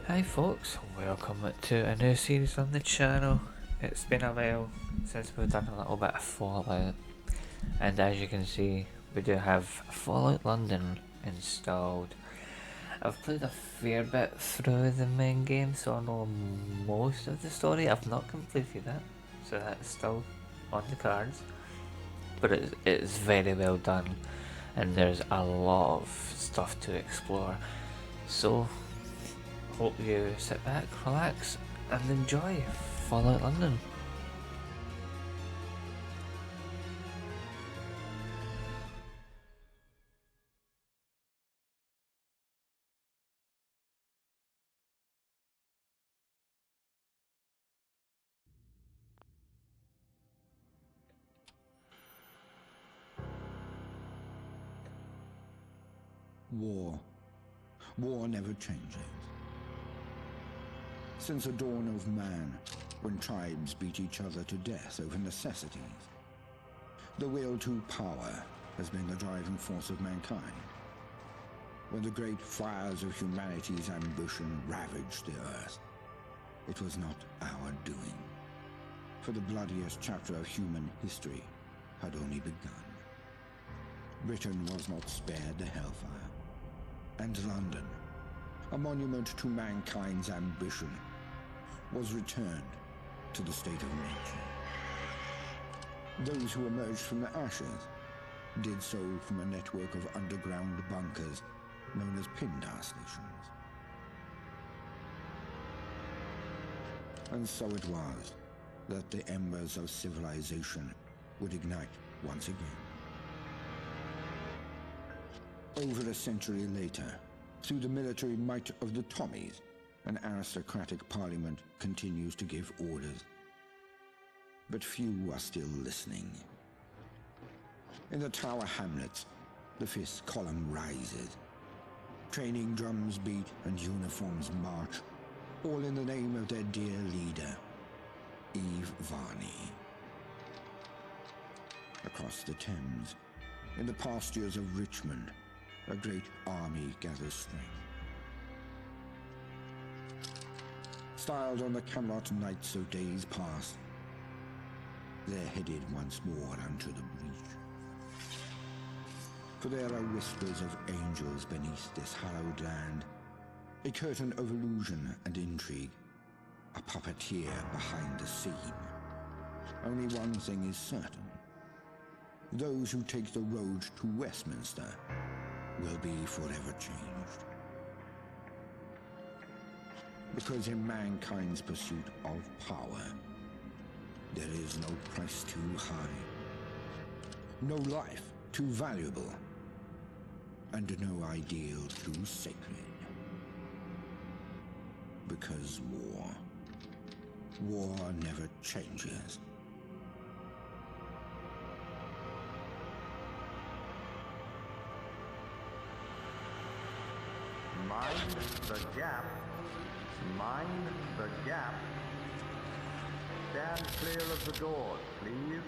Hi folks, welcome to a new series on the channel. It's been a while since we've done a little bit of Fallout, and as you can see we do have Fallout London installed. I've played a fair bit through the main game, so I know most of the story. I've not completed it, so that's still on the cards, but it's very well done and there's a lot of stuff to explore. So hope you sit back, relax, and enjoy Fallout London. War. War never changes. Since the dawn of man, when tribes beat each other to death over necessities, the will to power has been the driving force of mankind. When the great fires of humanity's ambition ravaged the earth, it was not our doing, for the bloodiest chapter of human history had only begun. Britain was not spared the hellfire, and London, a monument to mankind's ambition, was returned to the state of nature. Those who emerged from the ashes did so from a network of underground bunkers known as Pindar stations. And so it was that the embers of civilization would ignite once again. Over a century later, through the military might of the Tommies, an aristocratic parliament continues to give orders. But few are still listening. In the Tower Hamlets, the fifth column rises. Training drums beat and uniforms march, all in the name of their dear leader, Eve Varney. Across the Thames, in the pastures of Richmond, a great army gathers strength. Styled on the Camelot knights of days past, they're headed once more unto the breach. For there are whispers of angels beneath this hallowed land, a curtain of illusion and intrigue, a puppeteer behind the scene. Only one thing is certain. Those who take the road to Westminster will be forever changed. Because in mankind's pursuit of power, there is no price too high, no life too valuable, and no ideal too sacred. Because war never changes. Mind the gap. Mind the gap. Stand clear of the doors, please.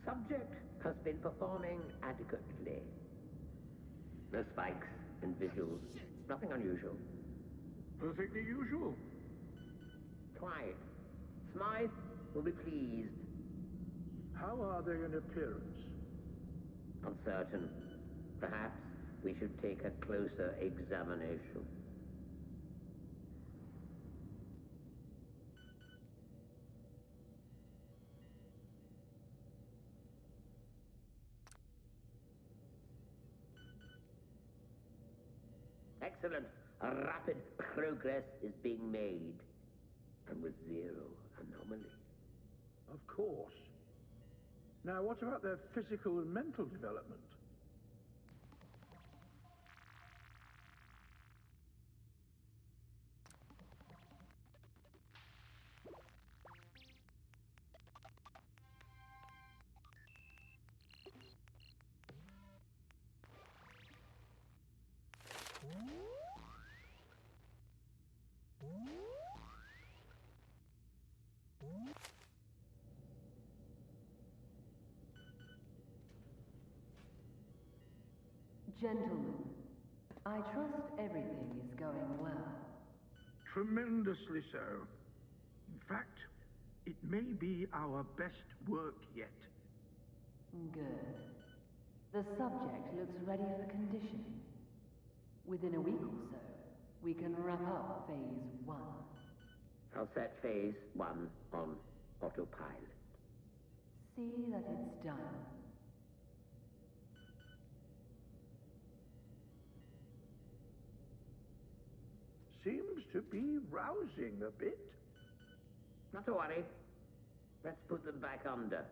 Subject has been performing adequately. No spikes and visuals. Nothing unusual. Perfectly usual. Quiet. Smythe will be pleased. How are they in appearance? Uncertain. Perhaps we should take a closer examination. Excellent. A rapid progress is being made. and with zero anomaly. Of course. Now, what about their physical and mental development? Gentlemen, I trust everything is going well. Tremendously so. In fact, it may be our best work yet. Good. The subject looks ready for conditioning. Within a week or so, we can wrap up Phase 1. I'll set Phase 1 on autopilot. See that it's done. Seems to be rousing a bit. Not to worry. Let's put them back under.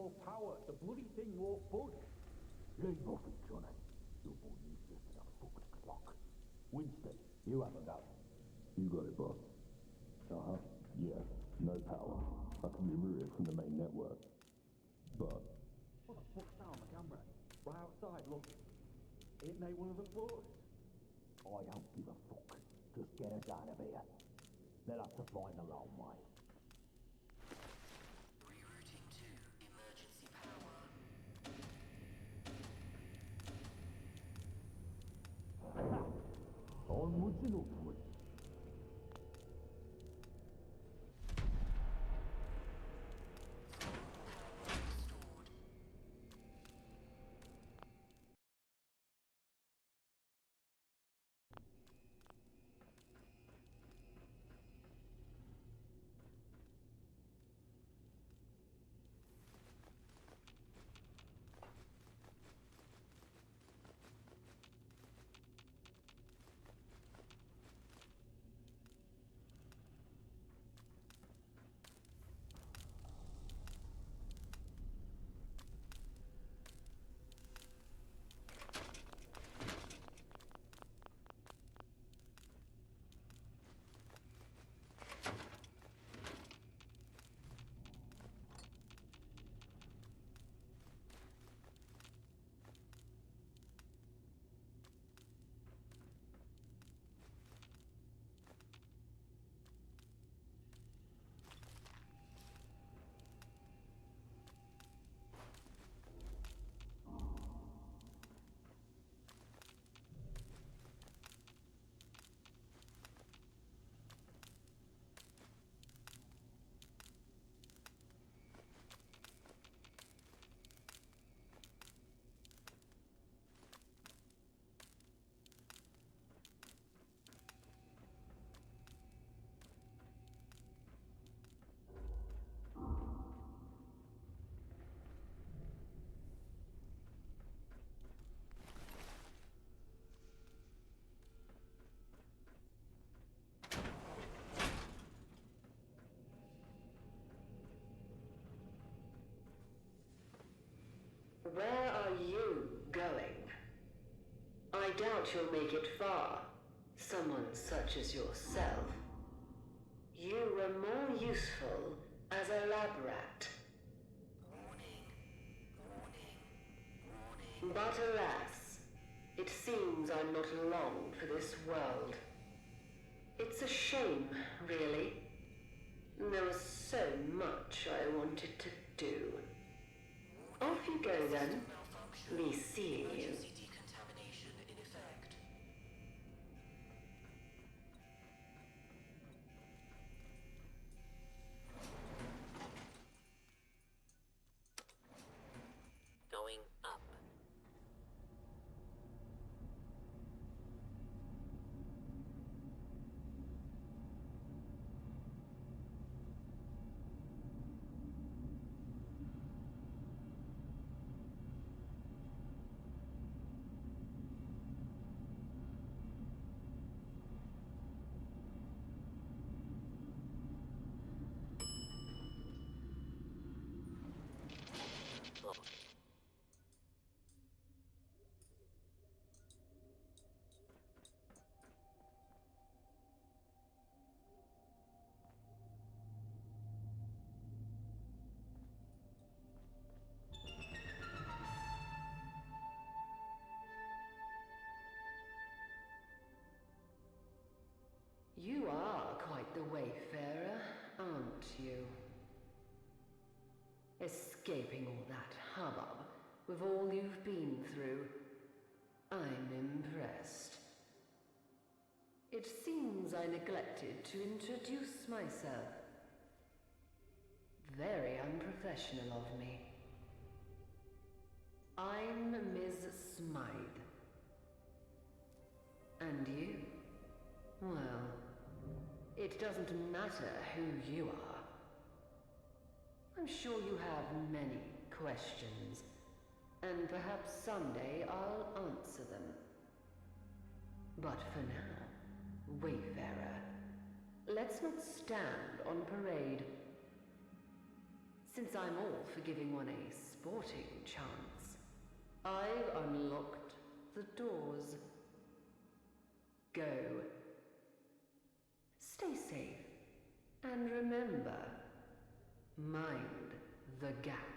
more power. The bloody thing won't budge. Leave off it, Johnny. You're more useless than a fucking clock. Winston, you have a go. You got it, boss. Uh-huh. Yeah, no power. I can be removed from the main network. But... What the fuck's that on the camera? Right outside, look. Ain't they one of the floors? I don't give a fuck. Just get us out of here. They'll have to find their own way. Rerouting to emergency power. Onwards and upwards. Where are you going? I doubt you'll make it far. Someone such as yourself. You were more useful as a lab rat. But alas, it seems I'm not long for this world. It's a shame, really. There was so much I wanted to do. Off you go then. Be seeing you. Emergency decontamination in effect. Going up. You are quite the wayfarer, aren't you? Escaping all that hubbub with all you've been through. I'm impressed. It seems I neglected to introduce myself. Very unprofessional of me. I'm Ms. Smythe. And you? Well, it doesn't matter who you are. I'm sure you have many questions, and perhaps someday I'll answer them. But for now, Wayfarer, let's not stand on parade. Since I'm all for giving one a sporting chance, I've unlocked the doors. Go. Stay safe. And remember, mind the gap.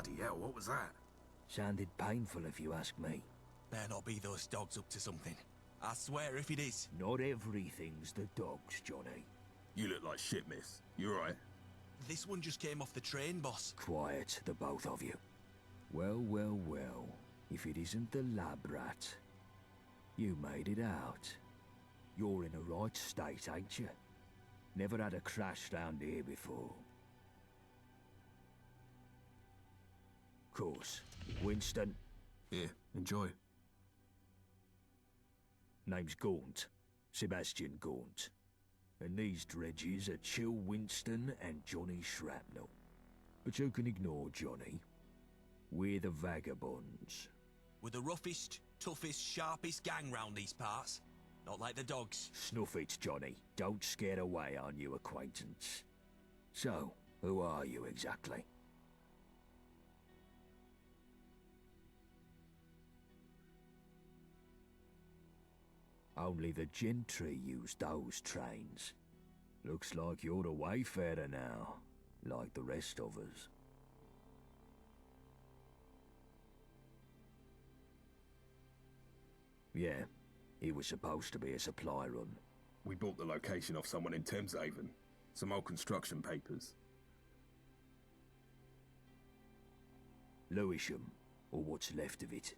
Bloody hell, what was that? Sounded painful if you ask me. Better not be those dogs up to something. I swear if it is. Not everything's the dogs, Johnny. You look like shit, miss. You alright? This one just came off the train, boss. Quiet, the both of you. Well, well, well. If it isn't the lab rat. You made it out. You're in a right state, ain't you? Never had a crash round here before. Course. Winston. Yeah, enjoy. Name's Gaunt. Sebastian Gaunt. And these dredges are Chill Winston and Johnny Shrapnel. But you can ignore Johnny. We're the Vagabonds. We're the roughest, toughest, sharpest gang round these parts. Not like the dogs. Snuff it, Johnny. Don't scare away our new acquaintance. So, who are you exactly? Only the gentry use those trains. Looks like you're a wayfarer now, like the rest of us. Yeah, it was supposed to be a supply run. We bought the location off someone in Thameshaven. Some old construction papers. Lewisham, or what's left of it.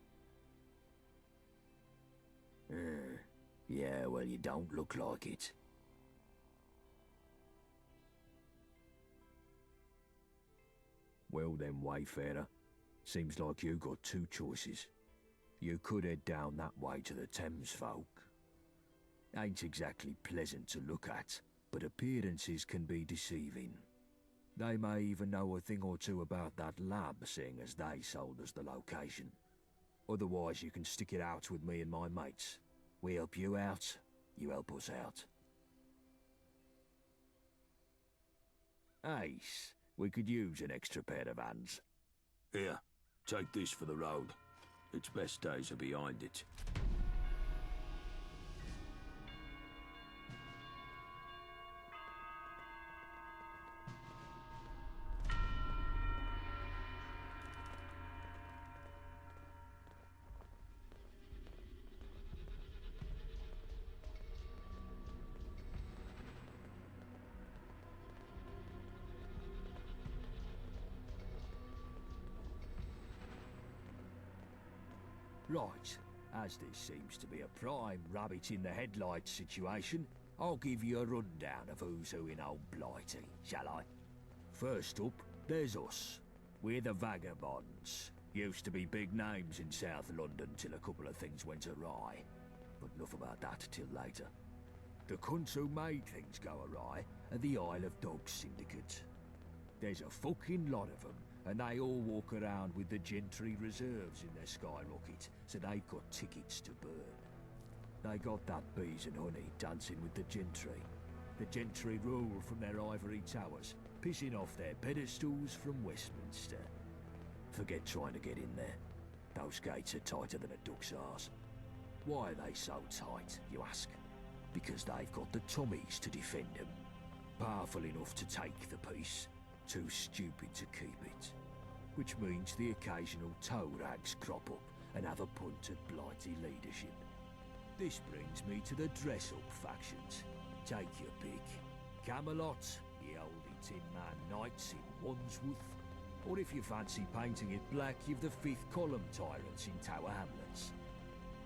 Yeah, well, you don't look like it. Well then, Wayfarer. Seems like you got two choices. You could head down that way to the Thames folk. Ain't exactly pleasant to look at, but appearances can be deceiving. They may even know a thing or two about that lab, seeing as they sold us the location. Otherwise, you can stick it out with me and my mates. We help you out, you help us out. Ace, we could use an extra pair of hands. Here, take this for the road. Its best days are behind it. Right, as this seems to be a prime rabbit-in-the-headlights situation, I'll give you a rundown of who's who in old Blighty, shall I? First up, there's us. We're the Vagabonds. Used to be big names in South London till a couple of things went awry. But enough about that till later. The cunts who made things go awry are the Isle of Dogs Syndicate. There's a fucking lot of them, and they all walk around with the gentry reserves in their skyrocket, so they've got tickets to burn. They got that bees and honey dancing with the gentry. The gentry rule from their ivory towers, pissing off their pedestals from Westminster. Forget trying to get in there. Those gates are tighter than a duck's arse. Why are they so tight, you ask? Because they've got the Tommies to defend them. Powerful enough to take the peace, too stupid to keep it. Which means the occasional toe rags crop up and have a punt at Blighty leadership. This brings me to the dress-up factions. Take your pick. Camelot, the oldie Tin Man Knights in Wandsworth, or if you fancy painting it black, you've the fifth column tyrants in Tower Hamlets.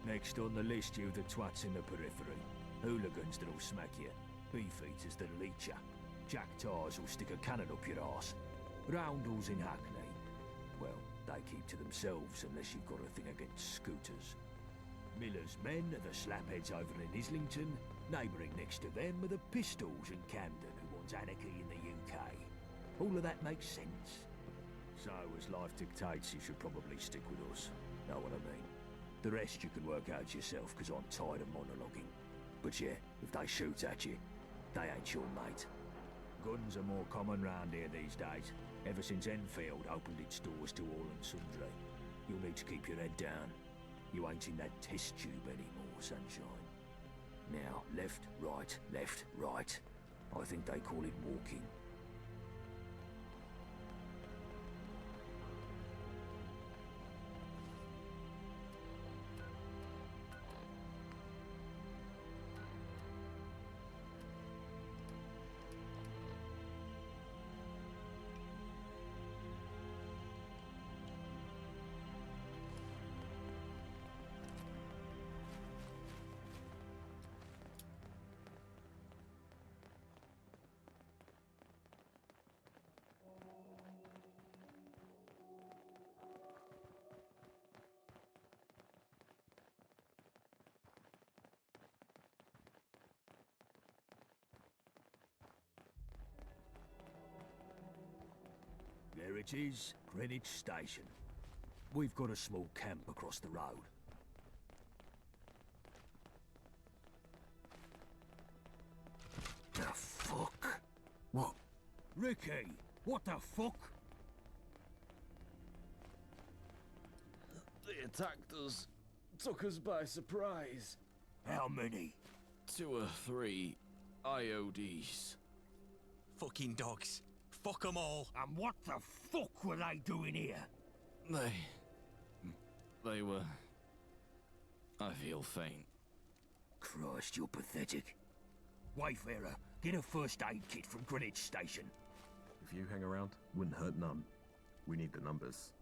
Next on the list, you've the twats in the periphery. Hooligans that'll smack you. Beefeaters that'll eat ya. Jack tars will stick a cannon up your arse. Roundels in Hackney. Well, they keep to themselves unless you've got a thing against scooters. Miller's men are the slapheads over in Islington. Neighbouring next to them are the Pistols in Camden, who want anarchy in the UK. All of that makes sense. So, as life dictates, you should probably stick with us. Know what I mean? The rest you can work out yourself, because I'm tired of monologuing. But yeah, if they shoot at you, they ain't your mate. Guns are more common round here these days, ever since Enfield opened its doors to all and sundry. You'll need to keep your head down. You ain't in that test tube anymore, sunshine. Now, left, right. I think they call it walking. Here it is, Greenwich Station. We've got a small camp across the road. The fuck? What? Ricky, what the fuck? They attacked us. Took us by surprise. How many? 2 or 3 IODs. Fucking dogs. Fuck 'em all. And what the fuck were they doing here? They were... I feel faint. Christ, you're pathetic. Wayfarer, get a first aid kit from Greenwich Station. If you hang around, wouldn't hurt none. We need the numbers.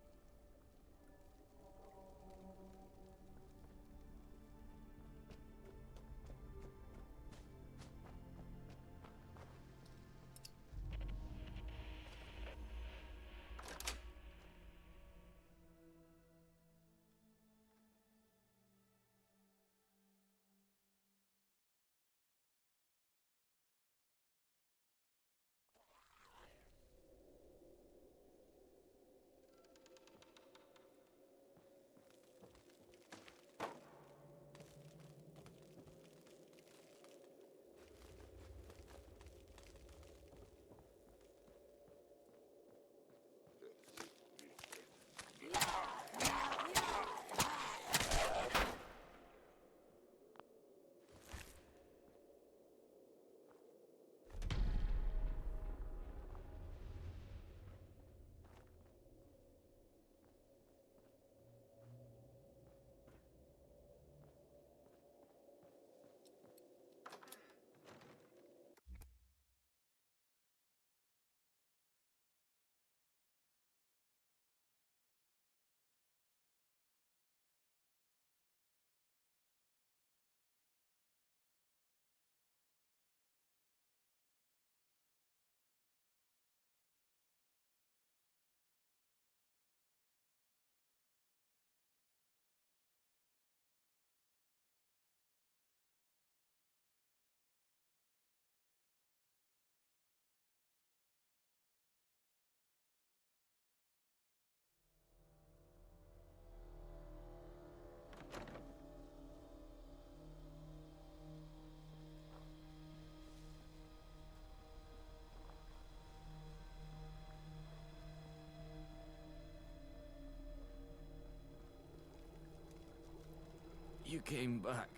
You came back.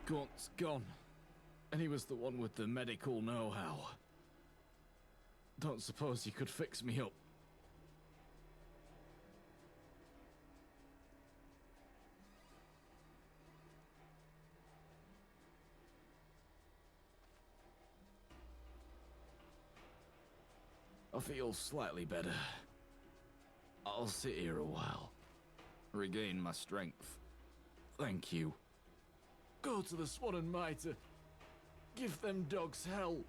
Gaunt's gone. And he was the one with the medical know-how. Don't suppose he could fix me up. I feel slightly better. I'll sit here a while. Regain my strength. Thank you. Go to the Swan and Mitre. Give them dogs hell.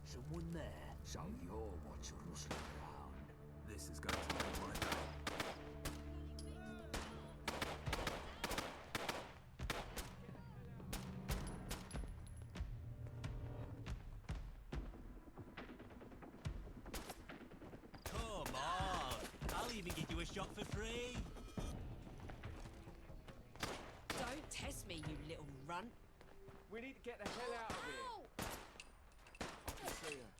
Someone there, so you're what's rustling around. This is going to make my day. Come on! I'll even give you a shot for free. Don't test me, you little runt. We need to get the hell out of here. I can see her.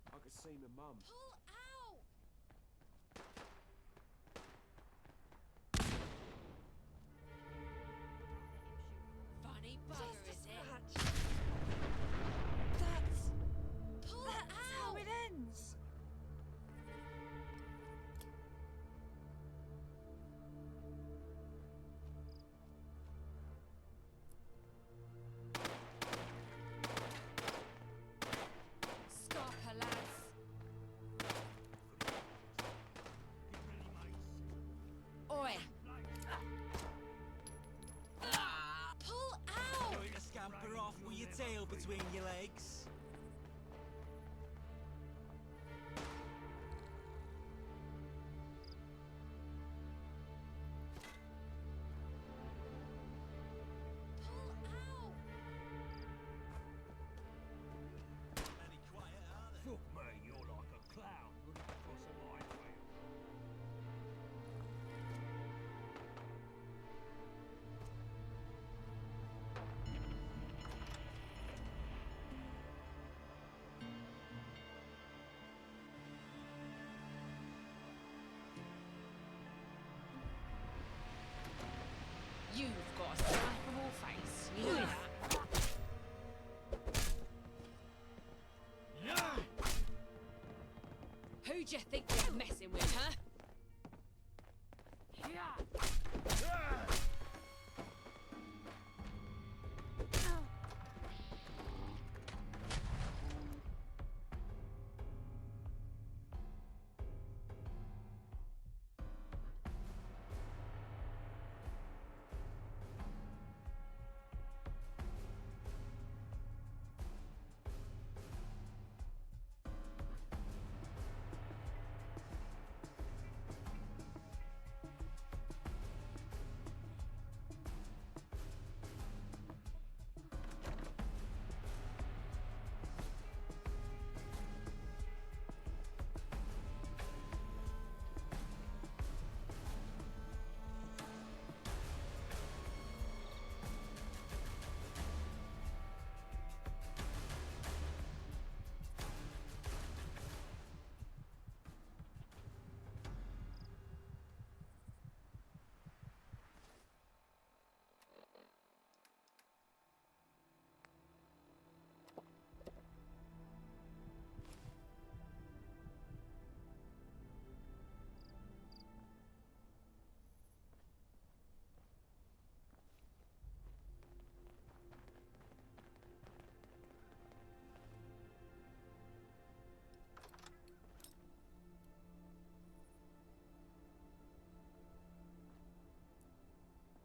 I can see my mum. Pull out! Funny bugger, is it? That's how it ends. Scupper, lads. Oi! Pull out! Going to scamper off with your tail between your legs. Pull out! Any quiet, are they? Fuck me, you're like a clown running across a minefield. You've got a slappable face, you know that. Who do you think you're messing with, huh?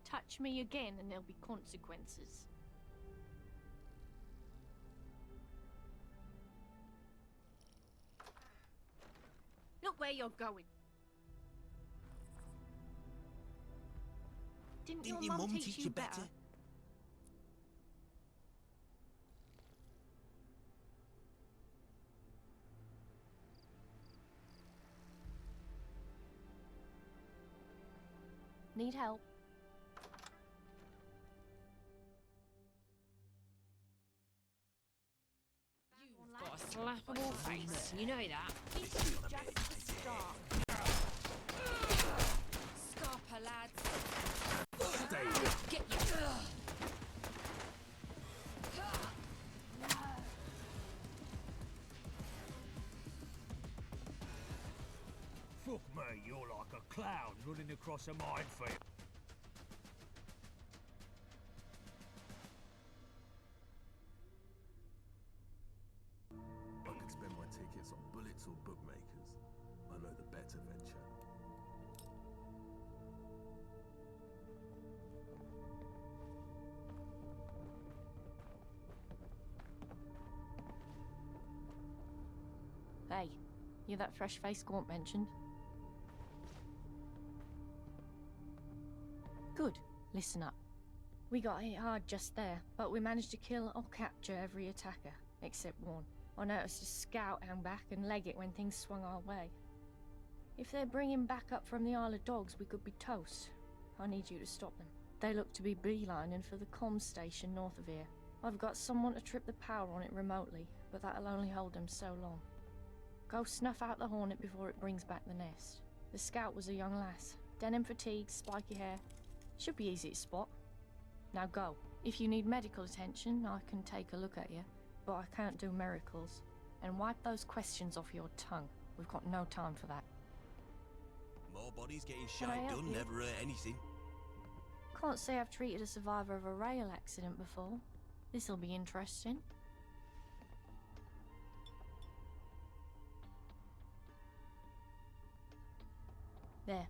Touch me again and there'll be consequences. Look where you're going. Didn't your mum teach you better? Need help? You've got a slappable face, you know that. This is just the start. Scupper, lads. Stay. Get you. Fuck me, you're like a clown running across a minefield. I could spend my tickets on bullets or bookmakers. I know the better venture. Hey, you that fresh-faced Gaunt mentioned? Good. Listen up. We got hit hard just there, but we managed to kill or capture every attacker, except one. I noticed a scout hang back and leg it when things swung our way. If they're bringing back up from the Isle of Dogs, we could be toast. I need you to stop them. They look to be beelining for the comms station north of here. I've got someone to trip the power on it remotely, but that'll only hold them so long. Go snuff out the Hornet before it brings back the nest. The scout was a young lass. Denim fatigues, spiky hair. Should be easy to spot. Now go. If you need medical attention, I can take a look at you, but I can't do miracles. And wipe those questions off your tongue. We've got no time for that. More bodies getting Can I shite help done you? never hurt anything. Can't say I've treated a survivor of a rail accident before. This'll be interesting. There.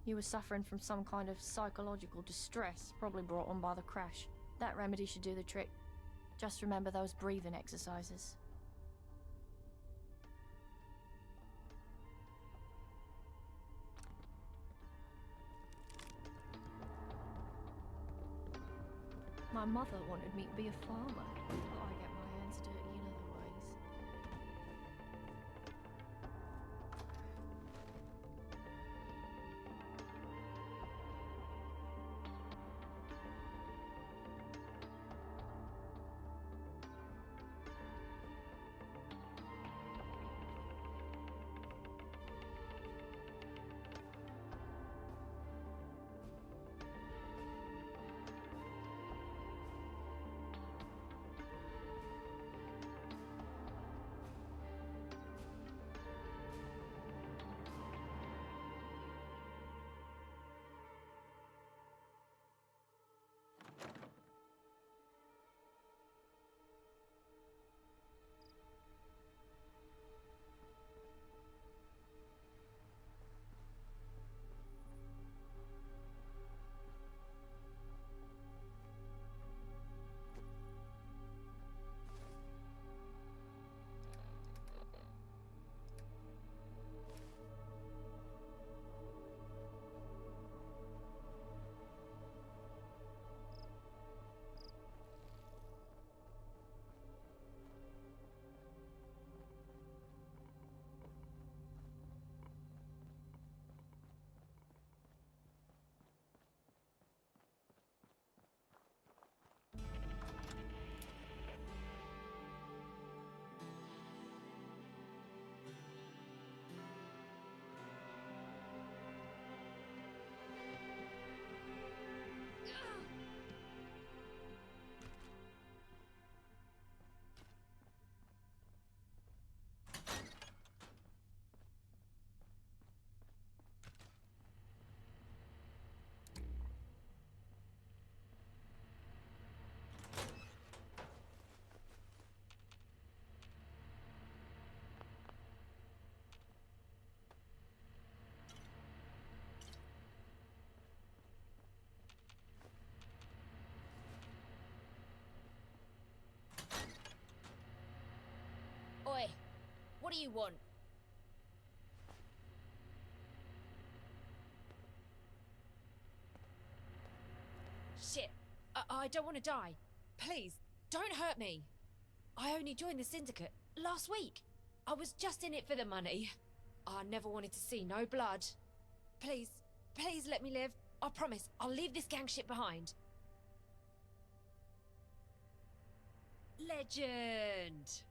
You were suffering from some kind of psychological distress, probably brought on by the crash. That remedy should do the trick. Just remember those breathing exercises. My mother wanted me to be a farmer, but I get my hands dirty in other ways. Oi, what do you want? Shit, I don't want to die. Please, don't hurt me. I only joined the syndicate last week. I was just in it for the money. I never wanted to see no blood. Please, please let me live. I promise, I'll leave this gang shit behind. Legend!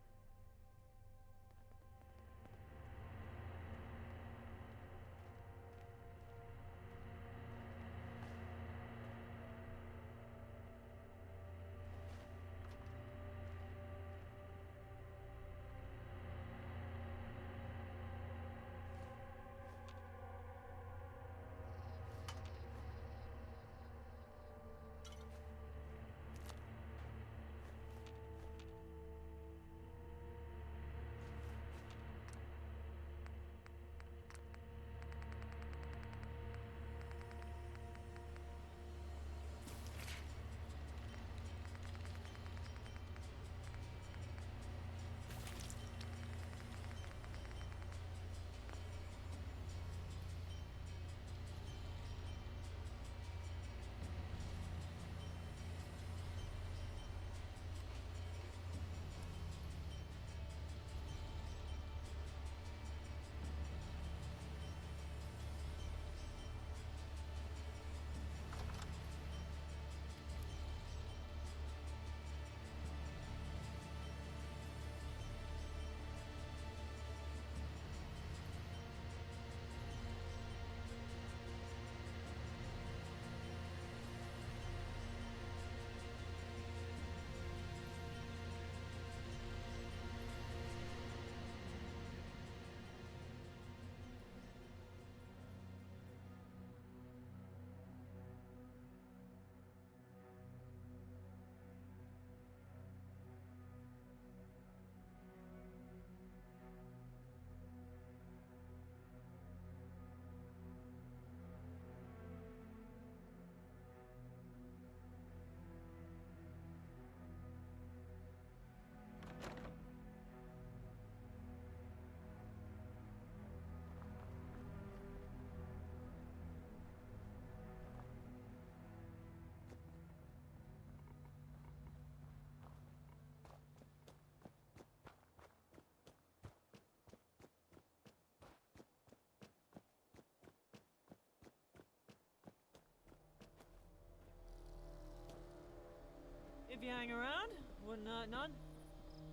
if you hang around. Wouldn't hurt none.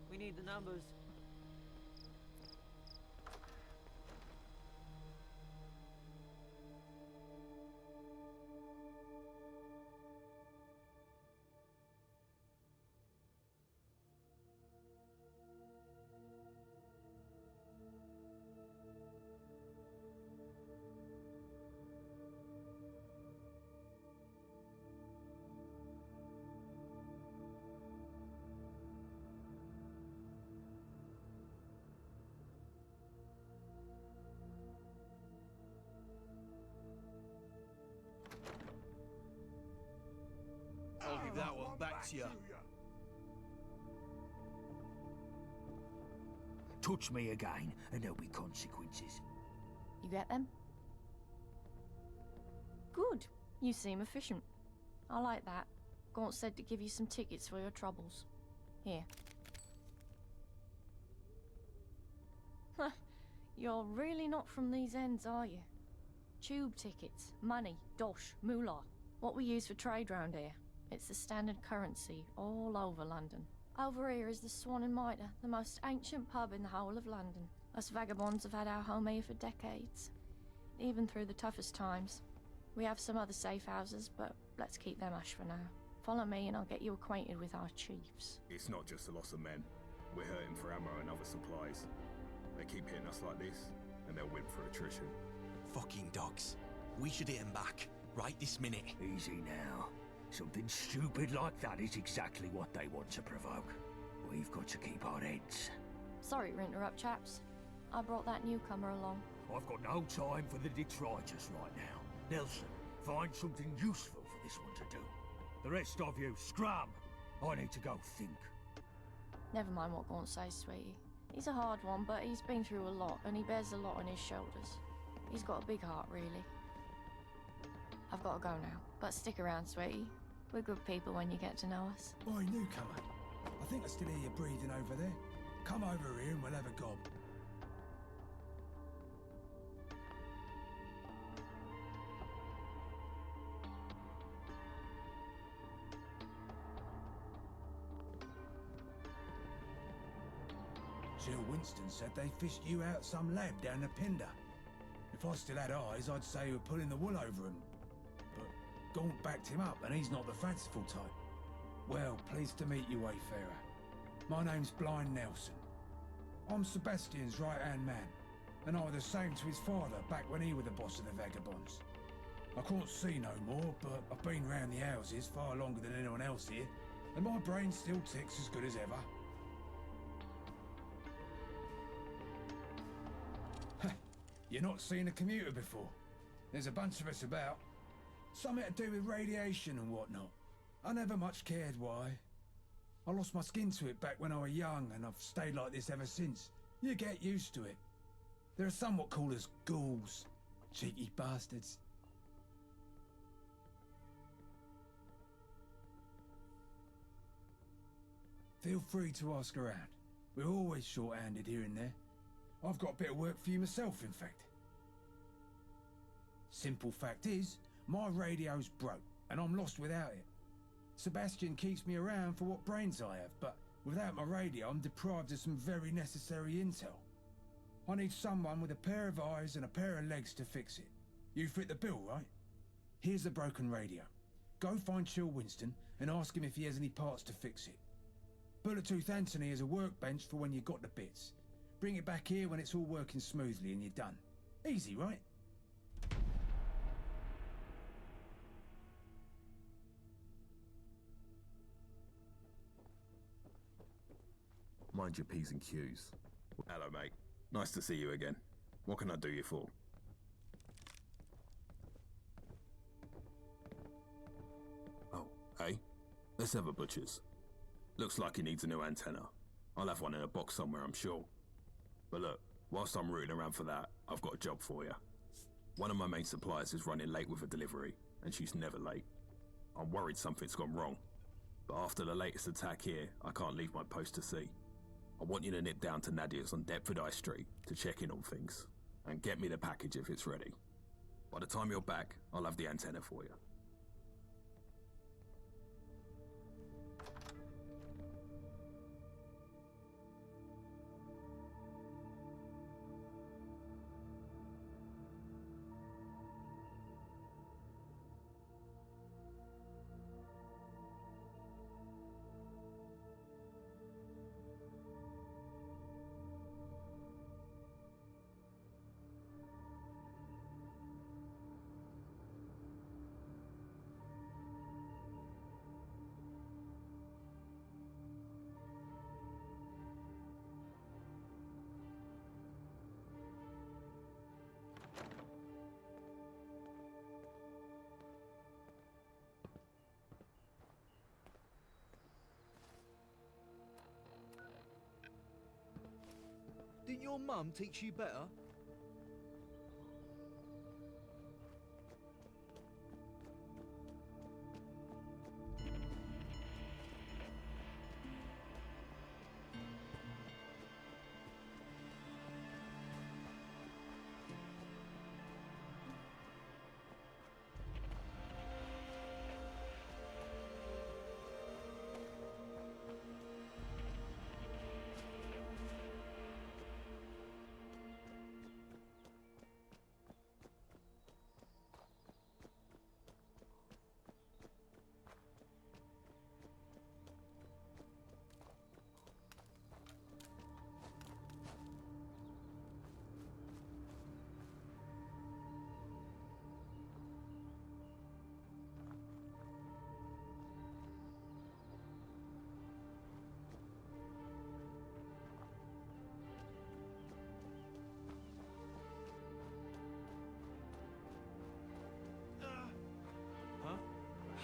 We need the numbers. I'll give that one back to you. Touch me again, and there'll be consequences. You get them? Good. You seem efficient. I like that. Gaunt said to give you some tickets for your troubles. Here. You're really not from these ends, are you? Tube tickets, money, dosh, moolah. What we use for trade round here. It's the standard currency all over London. Over here is the Swan and Mitre, the most ancient pub in the whole of London. Us vagabonds have had our home here for decades, even through the toughest times. We have some other safe houses, but let's keep them hush for now. Follow me and I'll get you acquainted with our chiefs. It's not just the loss of men. We're hurting for ammo and other supplies. They keep hitting us like this, and they'll win for attrition. Fucking dogs. We should hit them back, right this minute. Easy now. Something stupid like that is exactly what they want to provoke. We've got to keep our heads. Sorry to interrupt, chaps. I brought that newcomer along. I've got no time for the detritus right now. Nelson, find something useful for this one to do. The rest of you, scram! I need to go think. Never mind what Gaunt says, sweetie. He's a hard one, but he's been through a lot, and he bears a lot on his shoulders. He's got a big heart, really. I've got to go now, but stick around, sweetie. We're good people when you get to know us. Oi, newcomer. I think I still hear you breathing over there. Come over here and we'll have a gob. Jill Winston said they fished you out some lab down the Pinder. If I still had eyes, I'd say you were pulling the wool over him. But Gaunt backed him up, and he's not the fanciful type. Well, pleased to meet you, Wayfarer. My name's Blind Nelson. I'm Sebastian's right-hand man, and I was the same to his father back when he was the boss of the vagabonds. I can't see no more, but I've been round the houses far longer than anyone else here, and my brain still ticks as good as ever. You're not seen a commuter before. There's a bunch of us about. Something to do with radiation and whatnot. I never much cared why. I lost my skin to it back when I was young, and I've stayed like this ever since. You get used to it. There are some what call us ghouls. Cheeky bastards. Feel free to ask around. We're always short-handed here and there. I've got a bit of work for you myself, in fact. Simple fact is, my radio's broke, and I'm lost without it. Sebastian keeps me around for what brains I have, but without my radio, I'm deprived of some very necessary intel. I need someone with a pair of eyes and a pair of legs to fix it. You fit the bill, right? Here's the broken radio. Go find Chill Winston and ask him if he has any parts to fix it. Bullet-Tooth Anthony has a workbench for when you got the bits. Bring it back here when it's all working smoothly and you're done. Easy, right? Mind your P's and Q's. Hello, mate. Nice to see you again. What can I do you for? Oh, hey? Let's have a butcher's. Looks like he needs a new antenna. I'll have one in a box somewhere, I'm sure. But look, whilst I'm rooting around for that, I've got a job for you. One of my main suppliers is running late with a delivery, and she's never late. I'm worried something's gone wrong. But after the latest attack here, I can't leave my post to sea. I want you to nip down to Nadia's on Deptford High Street to check in on things, and get me the package if it's ready. By the time you're back, I'll have the antenna for you. Didn't your mum teach you better?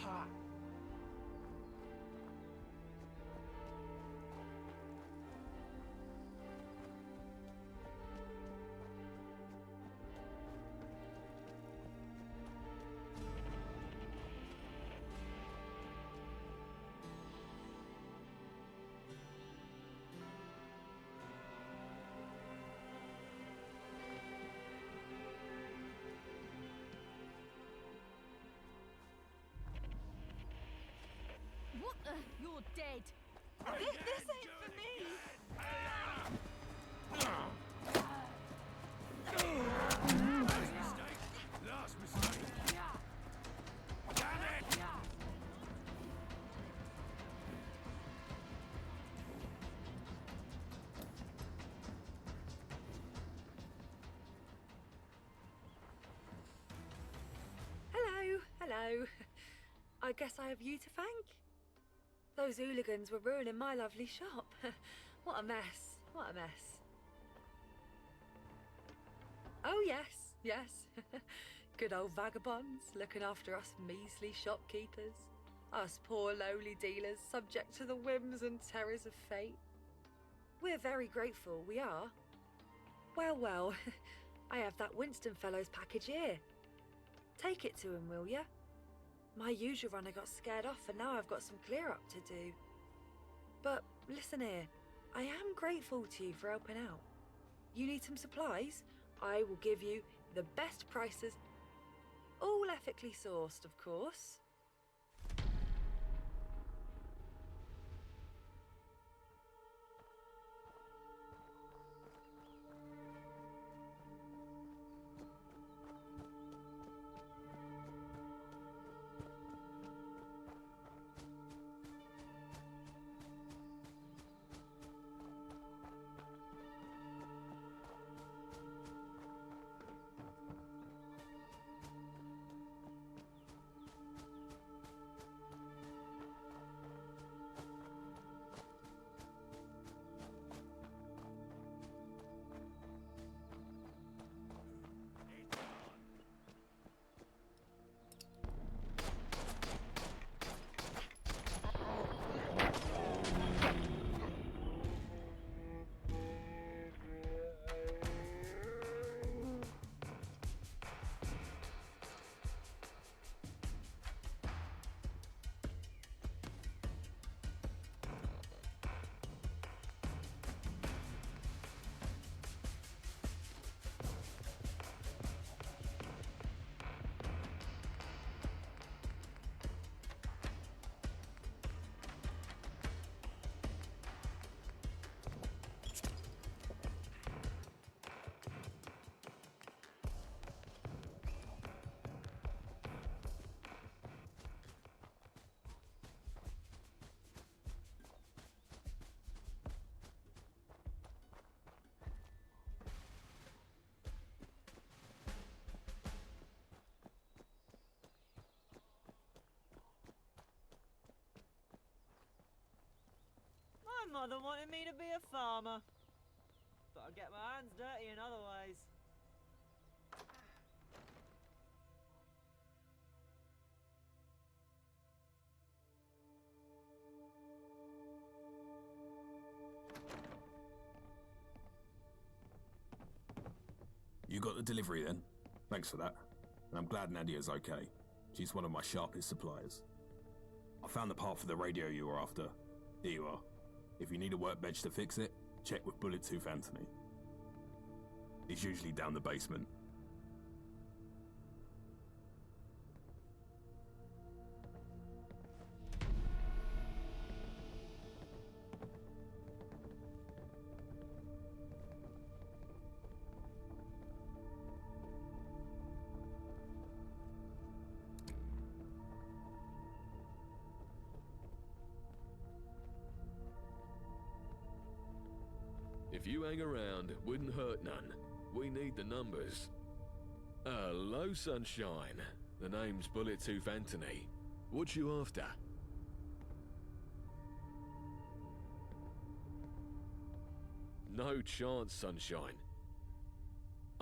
Ha! What the? You're dead. This ain't for me. Last mistake. Damn it! Hello, hello. I guess I have you to thank. Those hooligans were ruining my lovely shop. What a mess, what a mess. Oh yes, yes. Good old vagabonds looking after us measly shopkeepers. Us poor lowly dealers subject to the whims and terrors of fate. We're very grateful, we are. Well, well, I have that Winston fellow's package here. Take it to him, will ya? My usual runner got scared off and now I've got some clear up to do. But listen here, I am grateful to you for helping out. You need some supplies? I will give you the best prices, all ethically sourced, of course. My mother wanted me to be a farmer, but I get my hands dirty in other ways. You got the delivery then? Thanks for that. And I'm glad Nadia's okay. She's one of my sharpest suppliers. I found the part for the radio you were after. Here you are. If you need a workbench to fix it, check with Bullet-Tooth Anthony. He's usually down the basement. If you hang around, it wouldn't hurt none. We need the numbers. Hello, Sunshine. The name's Bullet-Tooth Anthony. What you after? No chance, Sunshine.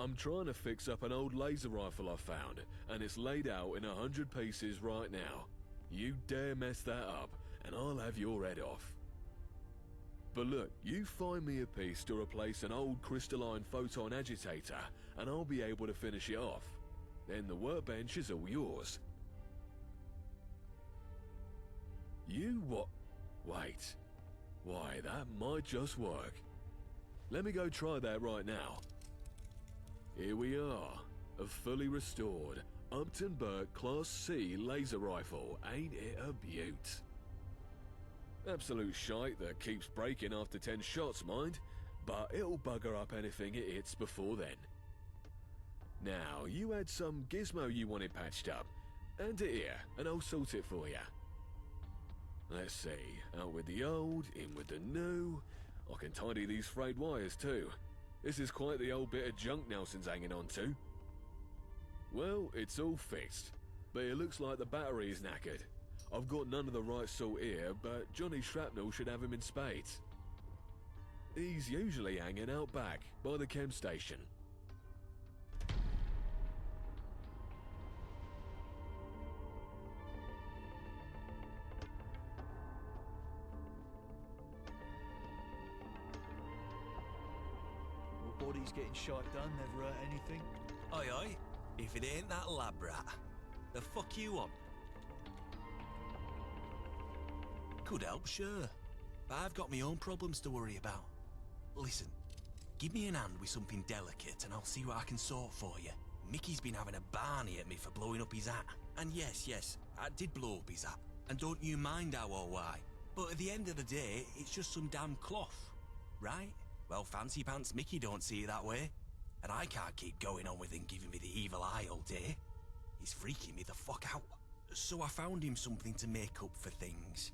I'm trying to fix up an old laser rifle I found, and it's laid out in 100 pieces right now. You dare mess that up, and I'll have your head off. But look, you find me a piece to replace an old crystalline photon agitator, and I'll be able to finish it off. Then the workbench is all yours. You what? Wait. Why, that might just work. Let me go try that right now. Here we are. A fully restored Upton Burke Class C laser rifle. Ain't it a beaut? Absolute shite that keeps breaking after 10 shots, mind, but it'll bugger up anything it hits before then. Now, you had some gizmo you wanted patched up. Hand it here, and I'll sort it for you. Let's see, out with the old, in with the new. I can tidy these frayed wires too. This is quite the old bit of junk Nelson's hanging on to. Well, it's all fixed, but it looks like the battery is knackered. I've got none of the right sort here, but Johnny Shrapnel should have him in spades. He's usually hanging out back, by the chem station. Well, bodies getting shot done never hurt anything. Oi, oi. If it ain't that lab rat, the fuck you want? Could help, sure. But I've got my own problems to worry about. Listen, give me an hand with something delicate and I'll see what I can sort for you. Mickey's been having a barney at me for blowing up his hat. And yes, I did blow up his hat. And don't you mind how or why. But at the end of the day, it's just some damn cloth. Right? Well, Fancy Pants Mickey don't see it that way. And I can't keep going on with him giving me the evil eye all day. He's freaking me the fuck out. So I found him something to make up for things.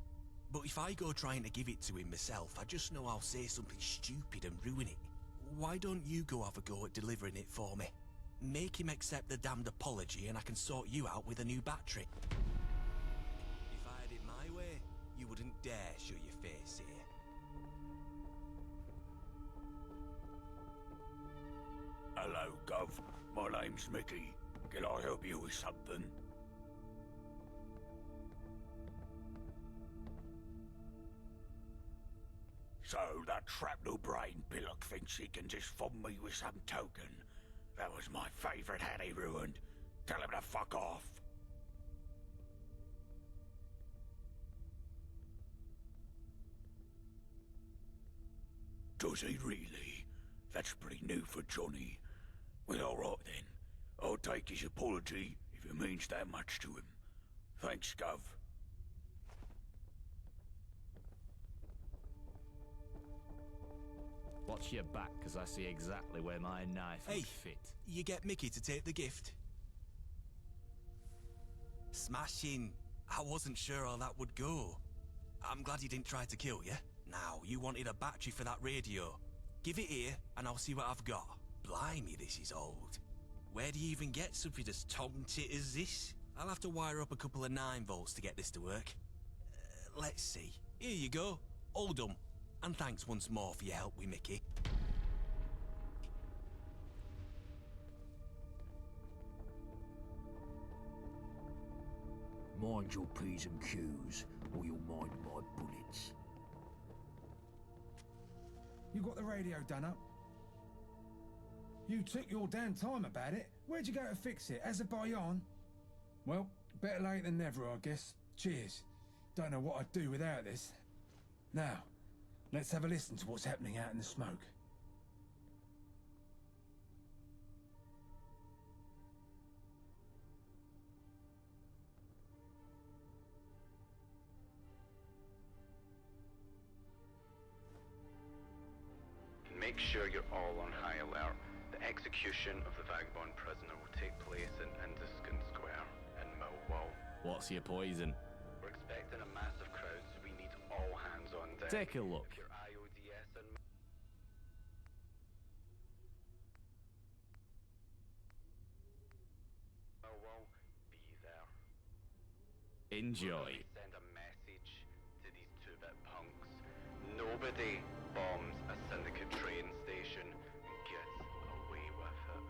But if I go trying to give it to him myself, I just know I'll say something stupid and ruin it. Why don't you go have a go at delivering it for me? Make him accept the damned apology and I can sort you out with a new battery. If I had it my way, you wouldn't dare show your face here. Hello, Gov. My name's Mickey. Can I help you with something? So that shrapnel brain pillock thinks he can just fob me with some token. That was my favourite hat he ruined. Tell him to fuck off. Does he really? That's pretty new for Johnny. Well, alright then. I'll take his apology if it means that much to him. Thanks, Gov. Watch your back, because I see exactly where my knife would fit. You get Mickey to take the gift? Smashing. I wasn't sure how that would go. I'm glad he didn't try to kill you. Now, you wanted a battery for that radio. Give it here, and I'll see what I've got. Blimey, this is old. Where do you even get something as tom-tit as this? I'll have to wire up a couple of 9 volts to get this to work. Let's see. Here you go. All done. And thanks once more for your help with Mickey. Mind your P's and Q's, or you'll mind my bullets. You got the radio done up? You took your damn time about it. Where'd you go to fix it? Azerbaijan? Well, better late than never, I guess. Cheers. Don't know what I'd do without this. Now, let's have a listen to what's happening out in the smoke. Make sure you're all on high alert. The execution of the vagabond prisoner will take place in Induskin Square in Millwall. What's your poison? We're expecting a massive crowd, so we need all hands on deck. Take a look. If your IODS and Millwall, be there. Enjoy. Send a message to these two-bit punks. Nobody bombs a syndicate train station and gets away with it.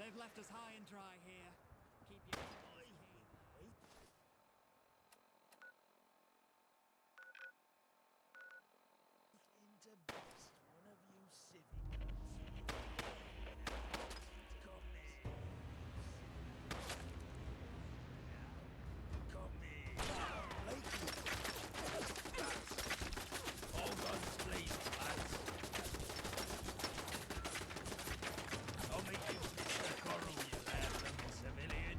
They've left us high and dry here. Keep your into best, one of you civic. Come here. Come here. All guns, please, lads. I'll meet you, Mr. Coral, you loud civilian.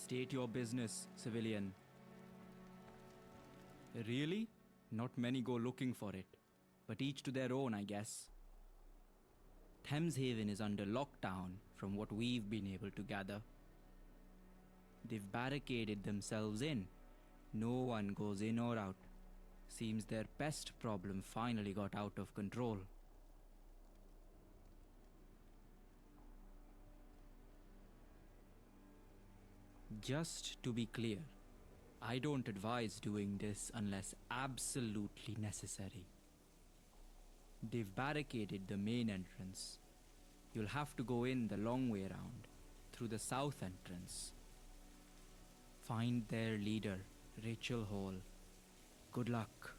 State your business, civilian. Really? Not many go looking for it, but each to their own, I guess. Thameshaven is under lockdown, from what we've been able to gather. They've barricaded themselves in. No one goes in or out. Seems their pest problem finally got out of control. Just to be clear, I don't advise doing this unless absolutely necessary. They've barricaded the main entrance. You'll have to go in the long way around, through the south entrance. Find their leader, Rachel Hall. Good luck.